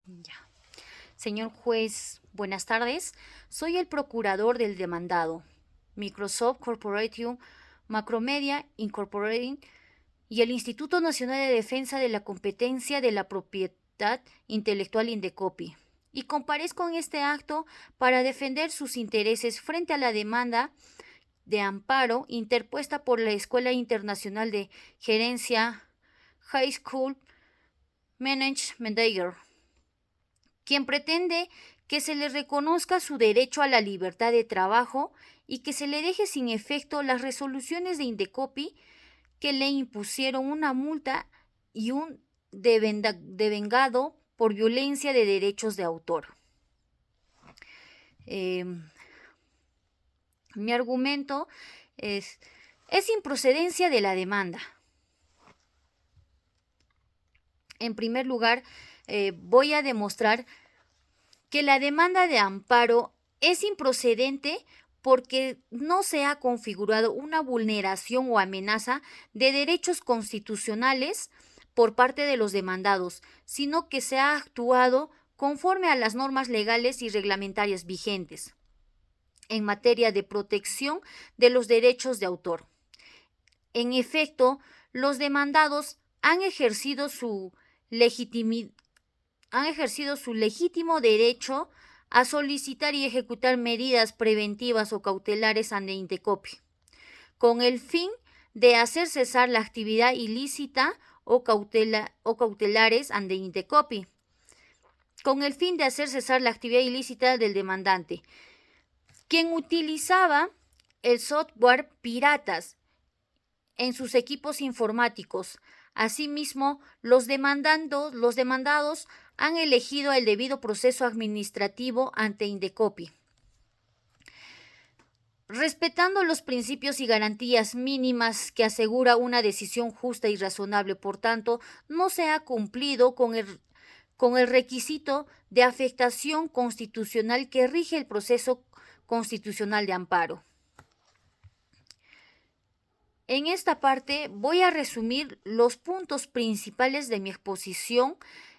Ya. Señor juez, buenas tardes. Soy el procurador del demandado, Microsoft Corporation, Macromedia Incorporated y el Instituto Nacional de Defensa de la Competencia de la Propiedad Intelectual Indecopi. Y comparezco en este acto para defender sus intereses frente a la demanda de amparo interpuesta por la Escuela Internacional de Gerencia High School Management Manager, quien pretende que se le reconozca su derecho a la libertad de trabajo y que se le deje sin efecto las resoluciones de Indecopi que le impusieron una multa y un devengado por violencia de derechos de autor. Eh, Mi argumento es improcedencia de la demanda. En primer lugar, voy a demostrar que la demanda de amparo es improcedente porque no se ha configurado una vulneración o amenaza de derechos constitucionales por parte de los demandados, sino que se ha actuado conforme a las normas legales y reglamentarias vigentes en materia de protección de los derechos de autor. En efecto, los demandados han ejercido su legítimo derecho a solicitar y ejecutar medidas preventivas o cautelares ante Indecopi, con el fin de hacer cesar la actividad ilícita o cautelares ante Indecopi, con el fin de hacer cesar la actividad ilícita del demandante, quien utilizaba el software piratas en sus equipos informáticos. Asimismo, los demandados han elegido el debido proceso administrativo ante Indecopi, respetando los principios y garantías mínimas que asegura una decisión justa y razonable. Por tanto, no se ha cumplido con el requisito de afectación constitucional que rige el proceso constitucional de amparo. En esta parte voy a resumir los puntos principales de mi exposición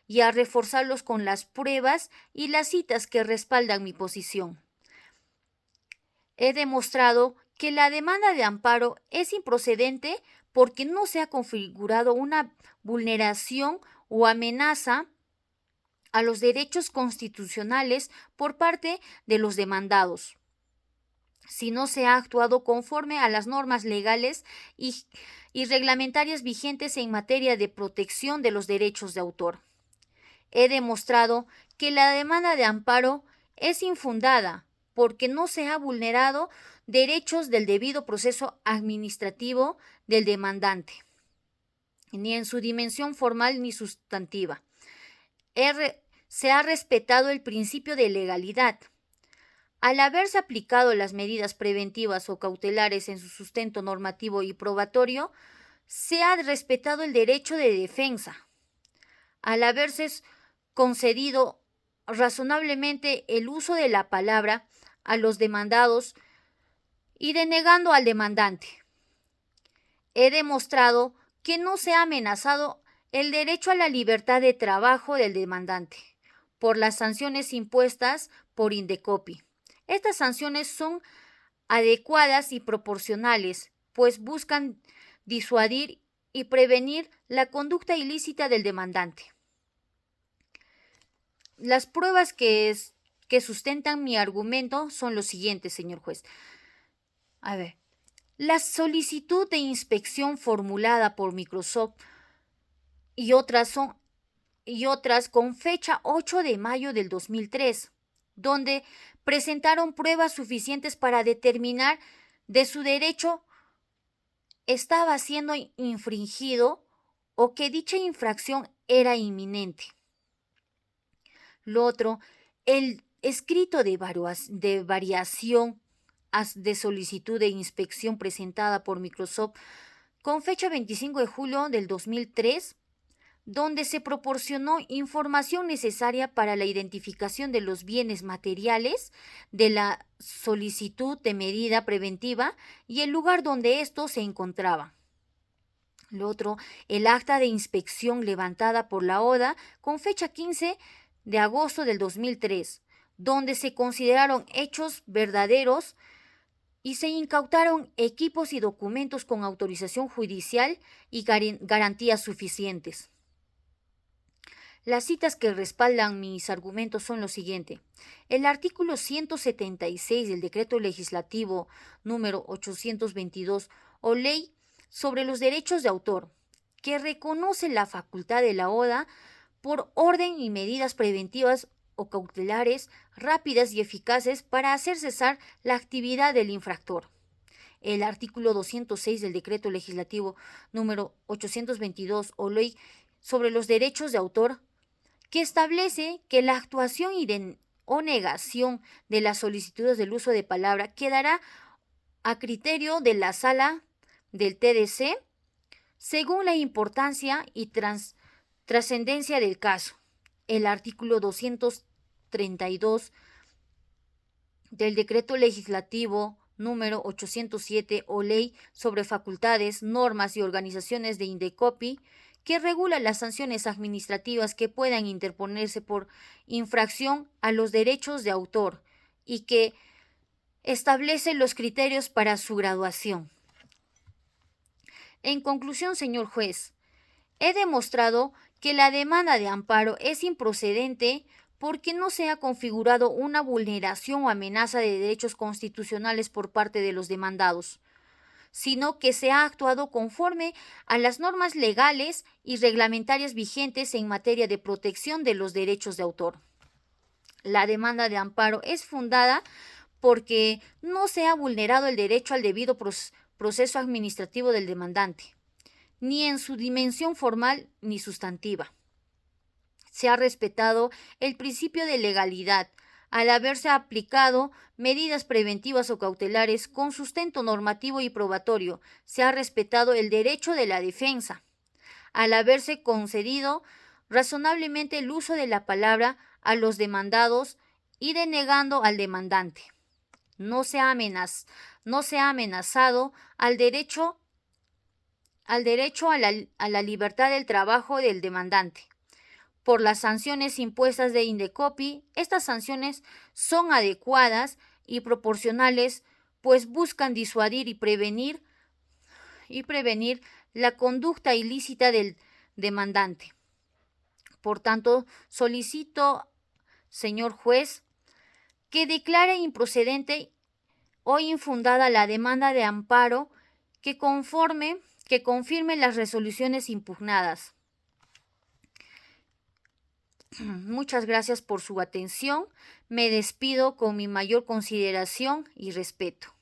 y a reforzarlos con las pruebas y las citas que respaldan mi posición. He demostrado que la demanda de amparo es improcedente porque no se ha configurado una vulneración o amenaza a los derechos constitucionales por parte de los demandados, si no se ha actuado conforme a las normas legales y reglamentarias vigentes en materia de protección de los derechos de autor. He demostrado que la demanda de amparo es infundada porque no se ha vulnerado derechos del debido proceso administrativo del demandante, ni en su dimensión formal ni sustantiva. Se ha respetado el principio de legalidad. Al haberse aplicado las medidas preventivas o cautelares en su sustento normativo y probatorio, se ha respetado el derecho de defensa. Al haberse concedido razonablemente el uso de la palabra a los demandados y denegando al demandante, he demostrado que no se ha amenazado el derecho a la libertad de trabajo del demandante por las sanciones impuestas por Indecopi. Estas sanciones son adecuadas y proporcionales, pues buscan disuadir y prevenir la conducta ilícita del demandante. Las pruebas que sustentan mi argumento son los siguientes, señor juez. La solicitud de inspección formulada por Microsoft y otras con fecha 8 de mayo del 2003, donde presentaron pruebas suficientes para determinar de su derecho estaba siendo infringido o que dicha infracción era inminente. Lo otro, el escrito de variación de solicitud de inspección presentada por Microsoft con fecha 25 de julio del 2003, donde se proporcionó información necesaria para la identificación de los bienes materiales de la solicitud de medida preventiva y el lugar donde estos se encontraban. Lo otro, el acta de inspección levantada por la ODA con fecha 15 de agosto del 2003, donde se consideraron hechos verdaderos y se incautaron equipos y documentos con autorización judicial y garantías suficientes. Las citas que respaldan mis argumentos son lo siguiente. El artículo 176 del Decreto Legislativo número 822 o Ley sobre los Derechos de Autor, que reconoce la facultad de la ODA por orden y medidas preventivas o cautelares rápidas y eficaces para hacer cesar la actividad del infractor. El artículo 206 del Decreto Legislativo número 822 o Ley sobre los Derechos de Autor, que establece que la actuación o negación de las solicitudes del uso de palabra quedará a criterio de la sala del TDC según la importancia y trascendencia del caso. El artículo 232 del Decreto Legislativo número 807 o Ley sobre Facultades, Normas y Organizaciones de Indecopi, que regula las sanciones administrativas que puedan interponerse por infracción a los derechos de autor y que establece los criterios para su graduación. En conclusión, señor juez, he demostrado que la demanda de amparo es improcedente porque no se ha configurado una vulneración o amenaza de derechos constitucionales por parte de los demandados, sino que se ha actuado conforme a las normas legales y reglamentarias vigentes en materia de protección de los derechos de autor. La demanda de amparo es fundada porque no se ha vulnerado el derecho al debido proceso administrativo del demandante, ni en su dimensión formal ni sustantiva. Se ha respetado el principio de legalidad al haberse aplicado medidas preventivas o cautelares con sustento normativo y probatorio. Se ha respetado el derecho de la defensa al haberse concedido razonablemente el uso de la palabra a los demandados y denegando al demandante. No se ha amenazado al derecho a la libertad del trabajo del demandante. Por las sanciones impuestas de Indecopi, estas sanciones son adecuadas y proporcionales, pues buscan disuadir y prevenir la conducta ilícita del demandante. Por tanto, solicito, señor juez, que declare improcedente o infundada la demanda de amparo que confirme las resoluciones impugnadas. Muchas gracias por su atención. Me despido con mi mayor consideración y respeto.